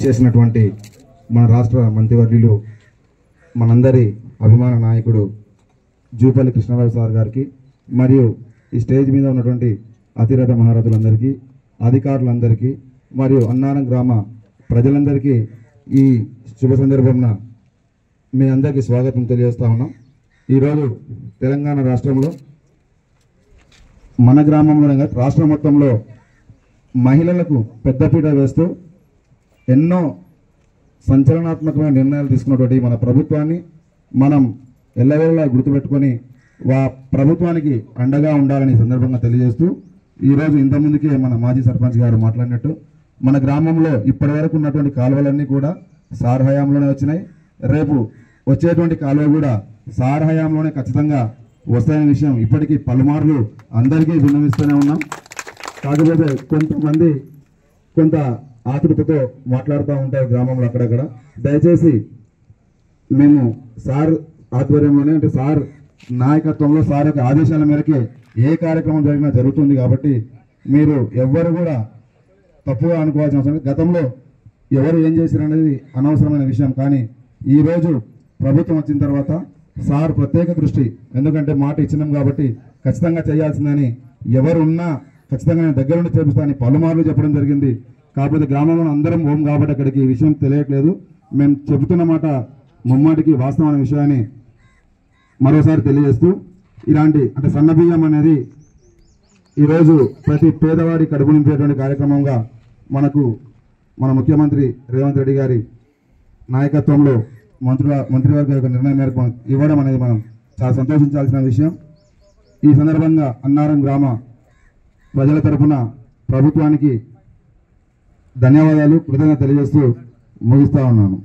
చేసినటువంటి మన రాష్ట్ర మంత్రివర్యులు మనందరి అభిమాన నాయకుడు జూపల్లి కృష్ణారావు సార్ గారికి మరియు ఈ స్టేజ్ మీద ఉన్నటువంటి అతిరథ మహారథులందరికీ అధికారులందరికీ మరియు అన్నారం గ్రామ ప్రజలందరికీ ఈ శుభ సందర్భంన మీ అందరికీ స్వాగతం తెలియజేస్తా ఉన్నాం. ఈరోజు తెలంగాణ రాష్ట్రంలో మన గ్రామంలోనే కాదు రాష్ట్రం మొత్తంలో మహిళలకు పెద్దపీట వేస్తూ ఎన్నో సంచలనాత్మకమైన నిర్ణయాలు తీసుకున్నటువంటి మన ప్రభుత్వాన్ని మనం ఎల్లవేళలా గుర్తుపెట్టుకొని ప్రభుత్వానికి అండగా ఉండాలని సందర్భంగా తెలియజేస్తూ ఈరోజు ఇంతకుముందుకే మన మాజీ సర్పంచ్ గారు మాట్లాడినట్టు మన గ్రామంలో ఇప్పటి వరకు ఉన్నటువంటి కాలువలన్నీ కూడా సార్ హయాంలోనే వచ్చినాయి. రేపు వచ్చేటువంటి కాలువ కూడా సార్ హయాంలోనే ఖచ్చితంగా వస్తాయనే విషయం ఇప్పటికీ పలుమార్లు అందరికీ విన్నవిస్తూనే ఉన్నాం. కాకపోతే కొంతమంది కొంత ఆతృతతో మాట్లాడుతూ ఉంటారు గ్రామంలో అక్కడక్కడ. దయచేసి మేము సార్ ఆధ్వర్యంలోనే అంటే సార్ నాయకత్వంలో సార్ యొక్క ఆదేశాల మేరకే ఏ కార్యక్రమం జరిగినా జరుగుతుంది కాబట్టి మీరు ఎవ్వరు కూడా తప్పుగా అనుకోవాల్సిన అవసరం లేదు. గతంలో ఎవరు ఏం చేశారు అనేది అనవసరమైన విషయం. కానీ ఈరోజు ప్రభుత్వం వచ్చిన తర్వాత సార్ ప్రత్యేక దృష్టి, ఎందుకంటే మాట ఇచ్చినాం కాబట్టి ఖచ్చితంగా చేయాల్సిందని ఎవరు ఉన్నా ఖచ్చితంగా నేను దగ్గర నుండి చేపిస్తానని పలుమార్లు చెప్పడం జరిగింది. కాకపోతే గ్రామంలో అందరం ఓం కాబట్టి అక్కడికి ఈ విషయం తెలియట్లేదు. మేము చెబుతున్న మాట ముమ్మాటికి వాస్తవమైన విషయాన్ని మరోసారి తెలియజేస్తూ ఇలాంటి అంటే సన్నబియ్యం అనేది ఈరోజు ప్రతి పేదవాడి కడుపు నింపేటువంటి కార్యక్రమంగా మన ముఖ్యమంత్రి రేవంత్ రెడ్డి గారి నాయకత్వంలో మంత్రివర్గ యొక్క నిర్ణయం మేరకు ఇవ్వడం అనేది మనం చాలా సంతోషించాల్సిన విషయం. ఈ సందర్భంగా అన్నారం గ్రామ ప్రజల తరఫున ప్రభుత్వానికి ధన్యవాదాలు కృతజ్ఞత తెలియజేస్తూ ముగిస్తా ఉన్నాను.